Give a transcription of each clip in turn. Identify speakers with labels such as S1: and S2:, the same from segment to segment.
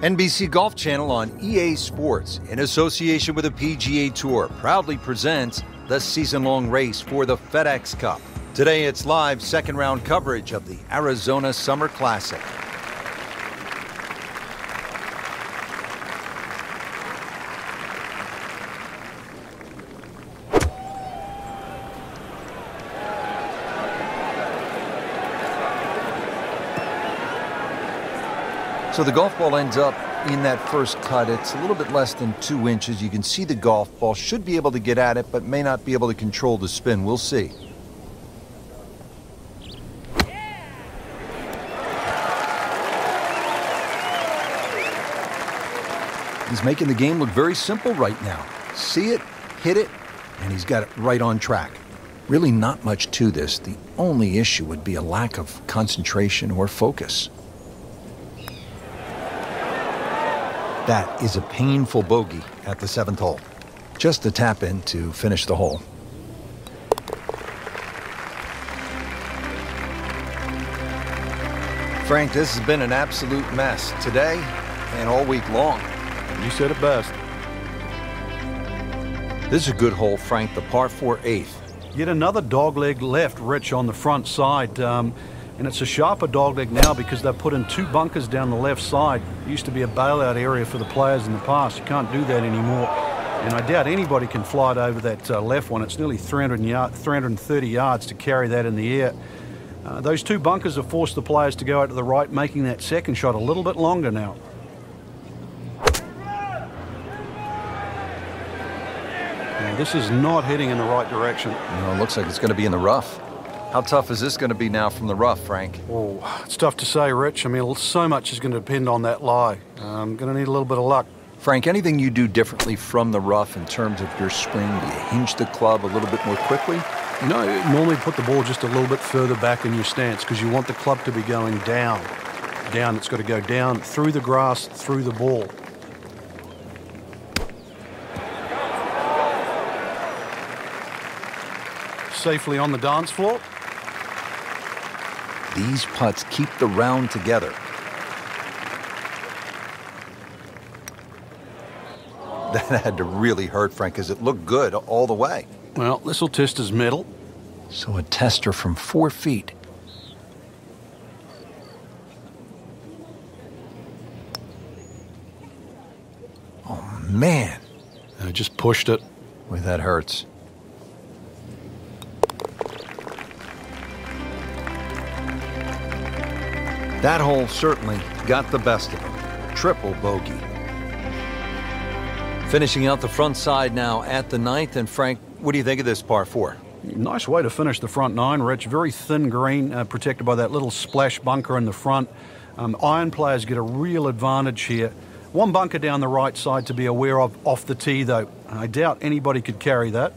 S1: NBC Golf Channel on EA Sports, in association with the PGA Tour, proudly presents the season-long race for the FedEx Cup. Today it's live second-round coverage of the Arizona Summer Classic. So the golf ball ends up in that first cut. It's a little bit less than 2 inches. You can see the golf ball. Should be able to get at it, but may not be able to control the spin. We'll see. He's making the game look very simple right now. See it, hit it, and he's got it right on track. Really not much to this. The only issue would be a lack of concentration or focus. That is a painful bogey at the 7th hole. Just a tap in to finish the hole. Frank, this has been an absolute mess today and all week long.
S2: You said it best.
S1: This is a good hole, Frank, the par 4 8th.
S2: Yet another dogleg left, Rich, on the front side. And it's a sharper dogleg now because they've put in 2 bunkers down the left side. It used to be a bailout area for the players in the past. You can't do that anymore. And I doubt anybody can fly it over that left one. It's nearly 330 yards to carry that in the air. Those 2 bunkers have forced the players to go out to the right, making that second shot a little bit longer now. And this is not heading in the right direction.
S1: No, it looks like it's going to be in the rough. How tough is this going to be now from the rough, Frank?
S2: Oh, it's tough to say, Rich. I mean, so much is going to depend on that lie. I'm going to need a little bit of luck.
S1: Frank, anything you do differently from the rough in terms of your swing? Do you hinge the club a little bit more quickly?
S2: No, normally put the ball just a little bit further back in your stance because you want the club to be going down. Down, it's got to go down through the grass, through the ball. Safely on the dance floor.
S1: These putts keep the round together. That had to really hurt, Frank, because it looked good all the way.
S2: Well, this will test his mettle.
S1: So a tester from 4 feet. Oh, man.
S2: I just pushed it.
S1: Boy, that hurts. That hole certainly got the best of him. Triple bogey. Finishing out the front side now at the 9th. And Frank, what do you think of this par 4?
S2: Nice way to finish the front 9, Rich. Very thin green, protected by that little splash bunker in the front. Iron players get a real advantage here. 1 bunker down the right side to be aware of off the tee, though. I doubt anybody could carry that.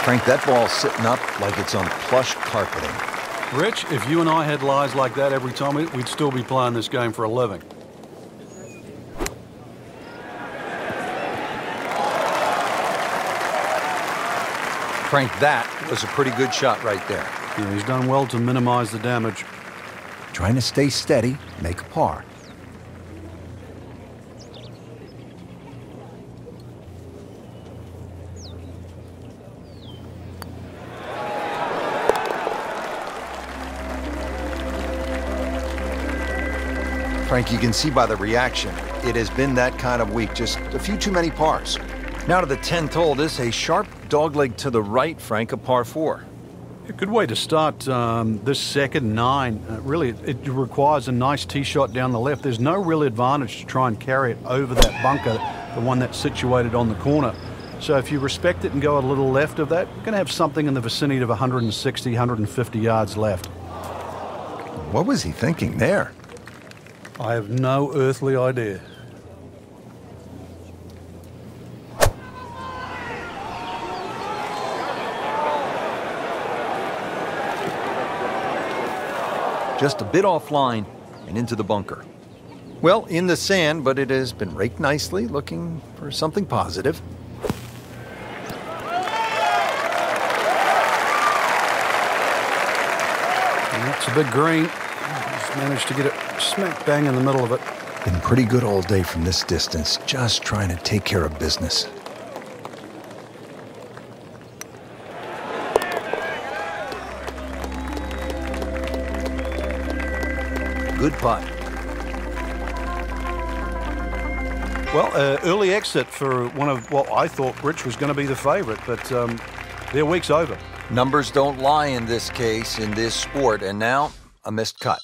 S1: Frank, that ball's sitting up like it's on plush carpeting.
S2: Rich, if you and I had lies like that every time, we'd still be playing this game for a living.
S1: Frank, that was a pretty good shot right there.
S2: Yeah, he's done well to minimize the damage.
S1: Trying to stay steady, make a par. Frank, you can see by the reaction, it has been that kind of week. Just a few too many pars. Now to the 10th hole. This a sharp dogleg to the right, Frank, a par 4.
S2: A good way to start this second 9. Really, it requires a nice tee shot down the left. There's no real advantage to try and carry it over that bunker, the one that's situated on the corner. So if you respect it and go a little left of that, you're going to have something in the vicinity of 160, 150 yards left.
S1: What was he thinking there?
S2: I have no earthly idea.
S1: Just a bit offline and into the bunker. Well, in the sand, but it has been raked nicely, looking for something positive.
S2: And that's a big green. Just managed to get it smack bang in the middle of it.
S1: Been pretty good all day from this distance, just trying to take care of business. Good putt.
S2: Well, early exit for one of what I thought Rich was going to be the favorite, but their week's over.
S1: Numbers don't lie in this case, in this sport, and now a missed cut.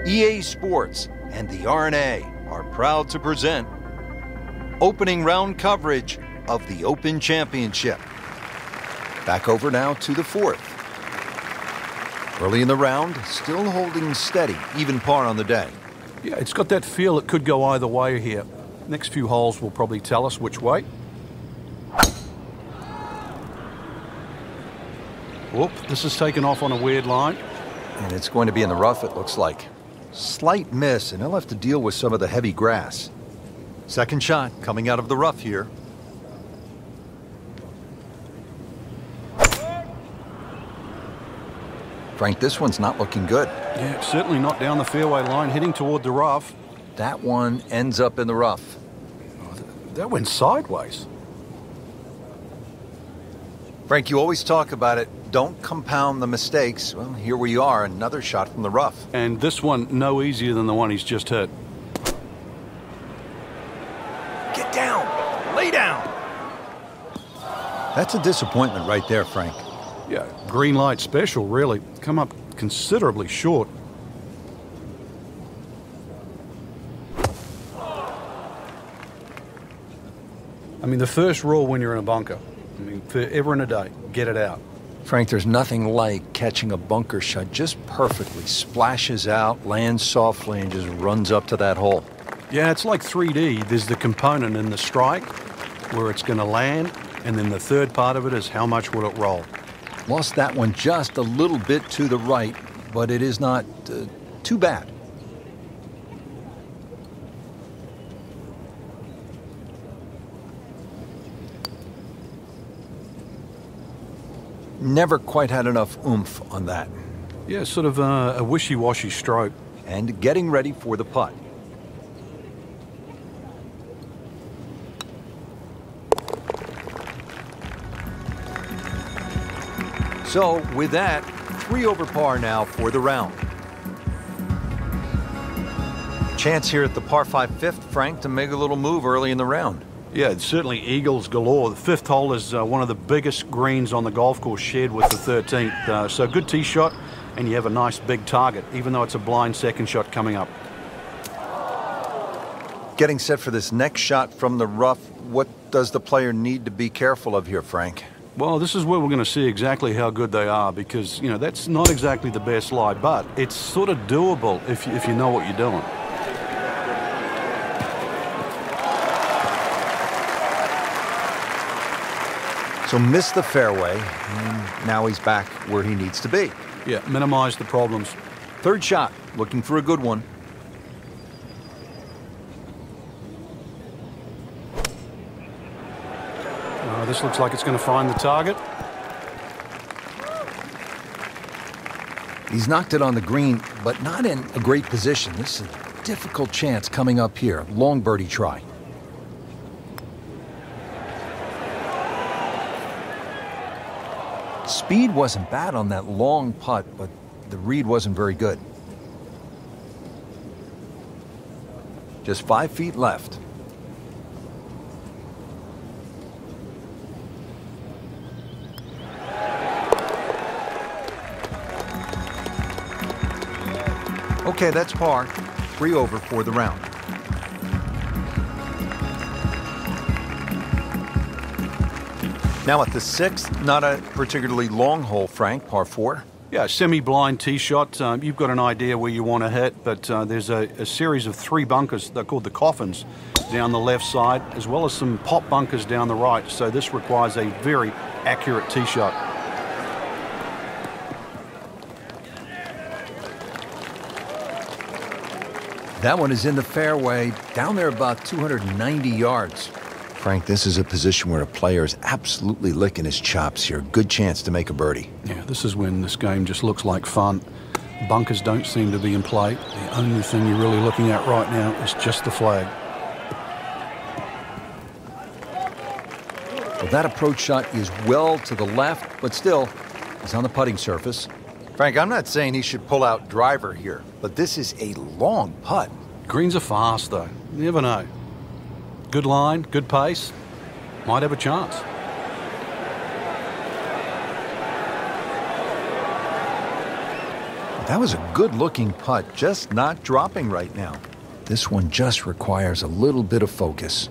S1: EA Sports and the RNA are proud to present opening round coverage of the Open Championship. Back over now to the fourth. Early in the round, still holding steady, even par on the day.
S2: Yeah, it's got that feel it could go either way here. Next few holes will probably tell us which way. Whoop, this is taken off on a weird line.
S1: And it's going to be in the rough, it looks like. Slight miss, and he'll have to deal with some of the heavy grass. Second shot coming out of the rough here. Frank, this one's not looking good.
S2: Yeah, it's certainly not down the fairway line, heading toward the rough.
S1: That one ends up in the rough.
S2: Oh, that went sideways.
S1: Frank, you always talk about it. Don't compound the mistakes. Well, here we are, another shot from the rough.
S2: And this one no easier than the one he's just hit.
S1: Get down. Lay down. That's a disappointment right there, Frank.
S2: Yeah, green light special, really. Come up considerably short. I mean, the first rule when you're in a bunker, I mean, forever and a day, get it out.
S1: Frank, there's nothing like catching a bunker shot just perfectly, splashes out, lands softly, and just runs up to that hole.
S2: Yeah, it's like 3D. There's the component in the strike where it's going to land, and then the third part of it is how much will it roll.
S1: Lost that one just a little bit to the right, but it is not too bad. Never quite had enough oomph on that.
S2: Yeah, sort of a wishy-washy stroke.
S1: And getting ready for the putt. So, with that, 3 over par now for the round. Chance here at the par 5 fifth, Frank, to make a little move early in the round.
S2: Yeah, it's certainly eagles galore. The fifth hole is one of the biggest greens on the golf course, shared with the 13th. So good tee shot, and you have a nice big target, even though it's a blind second shot coming up.
S1: Getting set for this next shot from the rough, what does the player need to be careful of here, Frank?
S2: Well, this is where we're going to see exactly how good they are, because, you know, that's not exactly the best lie, but it's sort of doable if you know what you're doing.
S1: So missed the fairway, and now he's back where he needs to be.
S2: Yeah, minimize the problems.
S1: Third shot, looking for a good one.
S2: This looks like it's going to find the target.
S1: He's knocked it on the green, but not in a great position. This is a difficult chance coming up here. Long birdie try. Speed wasn't bad on that long putt, but the read wasn't very good. Just 5 feet left. Okay, that's par. 3 over for the round. Now at the 6th, not a particularly long hole, Frank, par 4.
S2: Yeah, semi-blind tee shot. You've got an idea where you want to hit, but there's a series of 3 bunkers, they're called the coffins, down the left side, as well as some pop bunkers down the right. So this requires a very accurate tee shot.
S1: That one is in the fairway, down there about 290 yards. Frank, this is a position where a player is absolutely licking his chops here. Good chance to make a birdie.
S2: Yeah, this is when this game just looks like fun. Bunkers don't seem to be in play. The only thing you're really looking at right now is just the flag.
S1: Well, that approach shot is well to the left, but still, he's on the putting surface. Frank, I'm not saying he should pull out driver here, but this is a long putt.
S2: Greens are fast, though. You never know. Good line, good pace. Might have a chance.
S1: That was a good-looking putt, just not dropping right now. This one just requires a little bit of focus.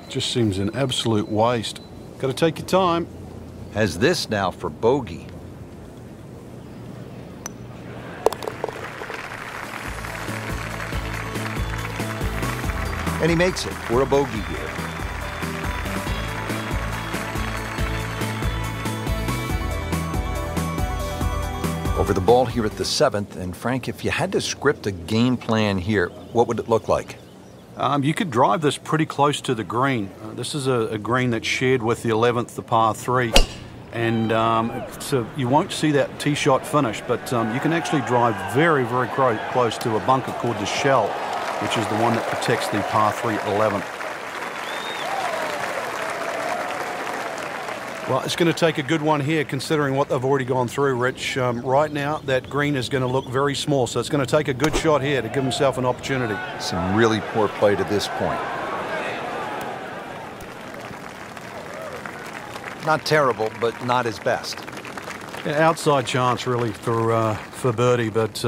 S2: Just seems an absolute waste. Got to take your time.
S1: Has this now for bogey. And he makes it for a bogey here. Over the ball here at the 7th, and Frank, if you had to script a game plan here, what would it look like?
S2: You could drive this pretty close to the green. This is a green that's shared with the 11th, the par 3. And so you won't see that tee shot finish, but you can actually drive very, very close to a bunker called the shell, which is the one that protects the par 3 11th. Well, it's going to take a good one here considering what they've already gone through, Rich. Right now, that green is going to look very small, so it's going to take a good shot here to give himself an opportunity.
S1: Some really poor play to this point. Not terrible, but not his best.
S2: Yeah, outside chance, really, for birdie, but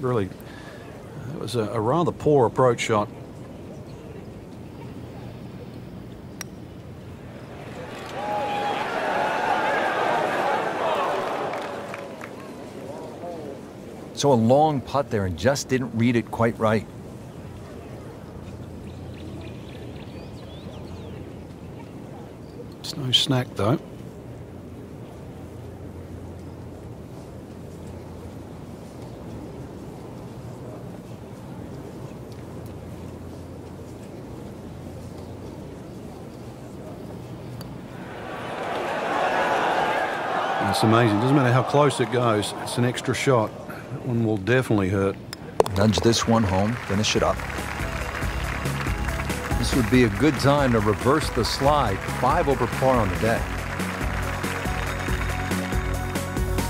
S2: really, it was a rather poor approach shot.
S1: So a long putt there and just didn't read it quite right.
S2: It's no snack, though. It's amazing. Doesn't matter how close it goes. It's an extra shot. That one will definitely hurt.
S1: Nudge this one home, finish it up. This would be a good time to reverse the slide. 5 over par on the day.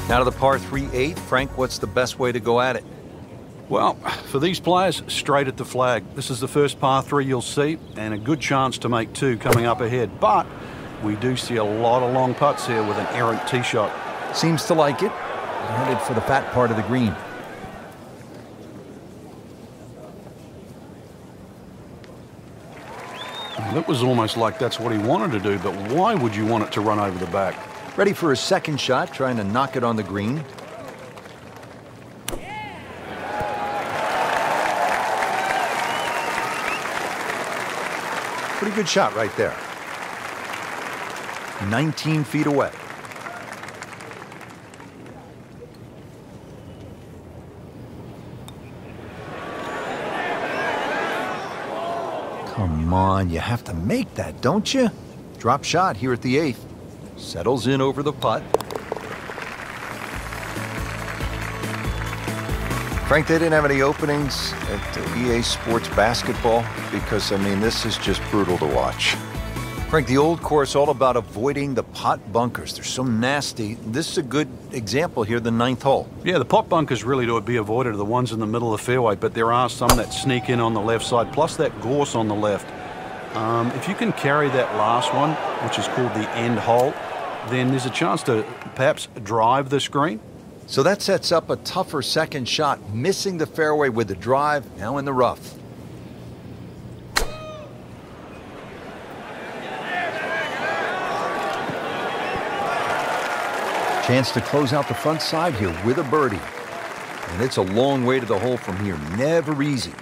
S1: Now to the par 3-8. Frank, what's the best way to go at it?
S2: Well, for these players, straight at the flag. This is the first par 3 you'll see, and a good chance to make 2 coming up ahead. But we do see a lot of long putts here with an errant tee shot.
S1: Seems to like it. Headed for the fat part of the green.
S2: It was almost like that's what he wanted to do, but why would you want it to run over the back?
S1: Ready for his second shot, trying to knock it on the green. Pretty good shot right there. 19 feet away. Come on, you have to make that, don't you? Drop shot here at the 8th. Settles in over the putt. Frank, they didn't have any openings at EA Sports Basketball because, I mean, this is just brutal to watch. Frank, the old course all about avoiding the pot bunkers. They're so nasty. This is a good example here, the 9th hole.
S2: Yeah, the pot bunkers really to be avoided are the ones in the middle of the fairway, but there are some that sneak in on the left side, plus that gorse on the left. If you can carry that last one, which is called the end hole, then there's a chance to perhaps drive this green.
S1: So that sets up a tougher second shot, missing the fairway with the drive, now in the rough. Chance to close out the front side here with a birdie. And it's a long way to the hole from here. Never easy.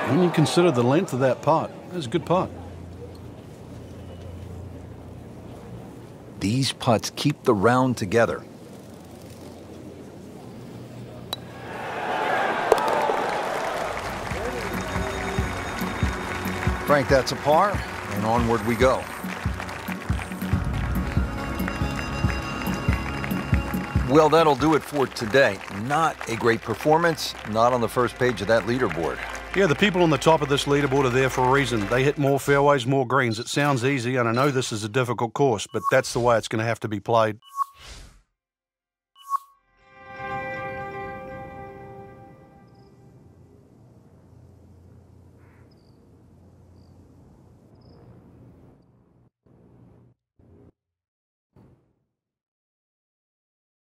S2: When you consider the length of that putt, that's a good putt.
S1: These putts keep the round together. Frank, that's a par, and onward we go. Well, that'll do it for today. Not a great performance, not on the first page of that leaderboard.
S2: Yeah, the people on the top of this leaderboard are there for a reason. They hit more fairways, more greens. It sounds easy, and I know this is a difficult course, but that's the way it's going to have to be played.